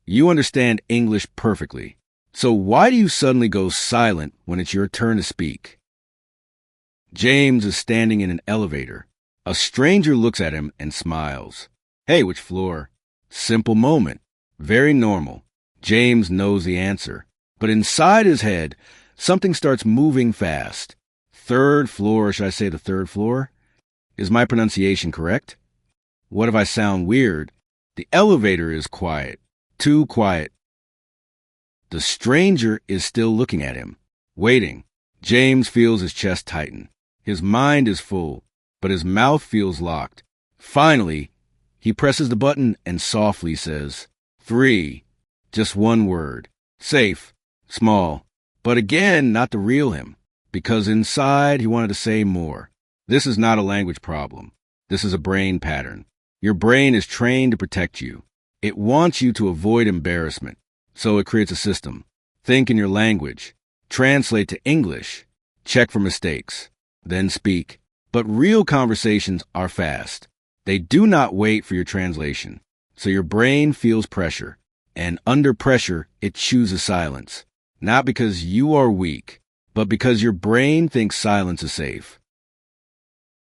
You understand English perfectly. So why do you suddenly go silent when it's your turn to speak? James is standing in an elevator. A stranger looks at him and smiles. Hey, which floor? Simple moment. Very normal. James knows the answer. But inside his head, something starts moving fast. Third floor, should I say the third floor? Is my pronunciation correct? What if I sound weird? The elevator is quiet. Too quiet. The stranger is still looking at him, waiting. James feels his chest tighten. His mind is full, but his mouth feels locked. Finally, he presses the button and softly says, 3. Just one word. Safe. Small. But again, not the real him, because inside he wanted to say more. This is not a language problem. This is a brain pattern. Your brain is trained to protect you. It wants you to avoid embarrassment, so it creates a system. Think in your language. Translate to English. Check for mistakes. Then speak. But real conversations are fast. They do not wait for your translation. So your brain feels pressure. And under pressure, it chooses silence. Not because you are weak, but because your brain thinks silence is safe.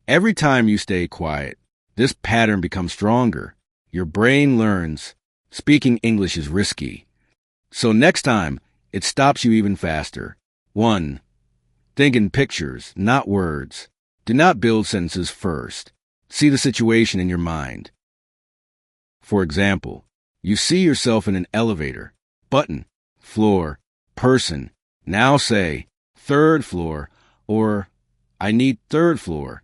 Every time you stay quiet, this pattern becomes stronger. Your brain learns speaking English is risky. So next time, it stops you even faster. 1. Think in pictures, not words. Do not build sentences first. See the situation in your mind. For example, you see yourself in an elevator. Button, floor, person. Now say, 3rd floor, or I need 3rd floor.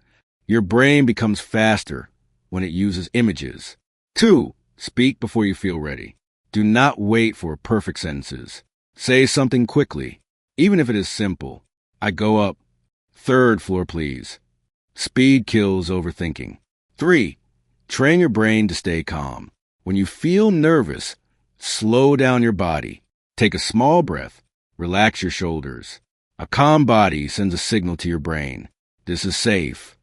Your brain becomes faster when it uses images. 2. Speak before you feel ready. Do not wait for perfect sentences. Say something quickly, even if it is simple. I go up. 3rd floor, please. Speed kills overthinking. 3. Train your brain to stay calm. When you feel nervous, slow down your body. Take a small breath. Relax your shoulders. A calm body sends a signal to your brain. This is safe.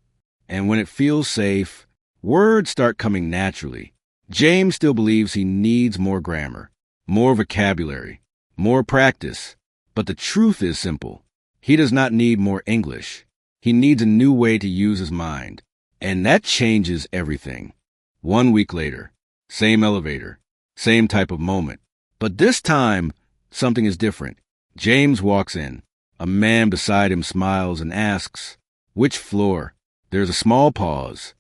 And when it feels safe, words start coming naturally. James still believes he needs more grammar, more vocabulary, more practice. But the truth is simple. He does not need more English. He needs a new way to use his mind. And that changes everything. 1 week later, same elevator, same type of moment. But this time, something is different. James walks in. A man beside him smiles and asks, which floor? There's a small pause.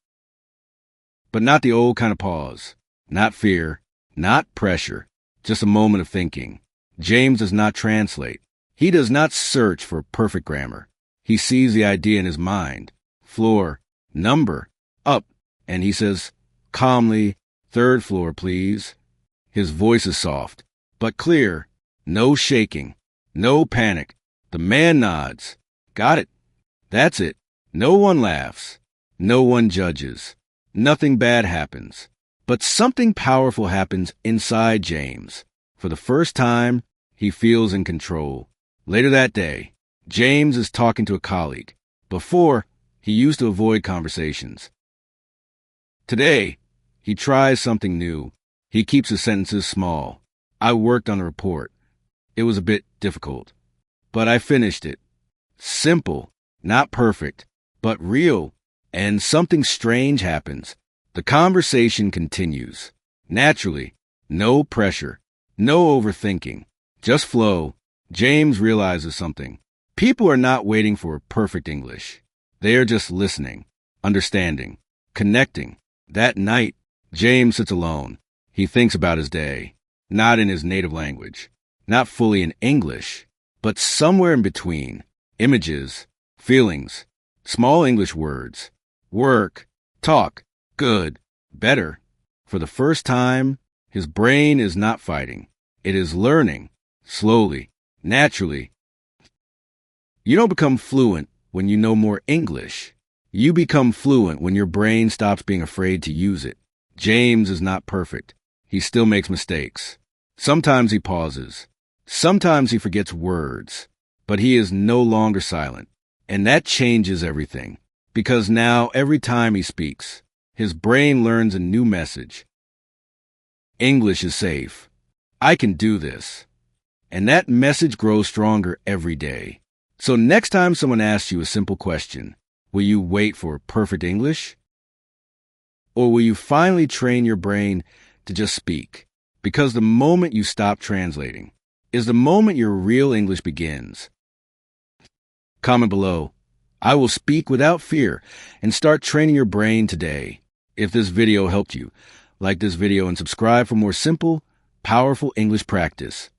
But not the old kind of pause. Not fear, not pressure, just a moment of thinking. James does not translate. He does not search for perfect grammar. He sees the idea in his mind. Floor, number, up, and he says, calmly, 3rd floor, please. His voice is soft, but clear. No shaking, no panic. The man nods. Got it. That's it. No one laughs. No one judges. Nothing bad happens. But something powerful happens inside James. For the first time, he feels in control. Later that day, James is talking to a colleague. Before, he used to avoid conversations. Today, he tries something new. He keeps his sentences small. I worked on a report. It was a bit difficult, but I finished it. Simple, not perfect, but real. And something strange happens. The conversation continues. Naturally, no pressure, no overthinking, just flow. James realizes something. People are not waiting for perfect English. They are just listening, understanding, connecting. That night, James sits alone. He thinks about his day, not in his native language, not fully in English, but somewhere in between. Images, feelings, small English words, work, talk, good, better. For the first time, his brain is not fighting. It is learning, slowly, naturally. You don't become fluent when you know more English. You become fluent when your brain stops being afraid to use it. James is not perfect. He still makes mistakes. Sometimes he pauses. Sometimes he forgets words. But he is no longer silent. And that changes everything. Because now, every time he speaks, his brain learns a new message. English is safe. I can do this. And that message grows stronger every day. So next time someone asks you a simple question, will you wait for perfect English? Or will you finally train your brain to just speak? Because the moment you stop translating is the moment your real English begins. Comment below. I will speak without fear and start training your brain today. If this video helped you, like this video and subscribe for more simple, powerful English practice.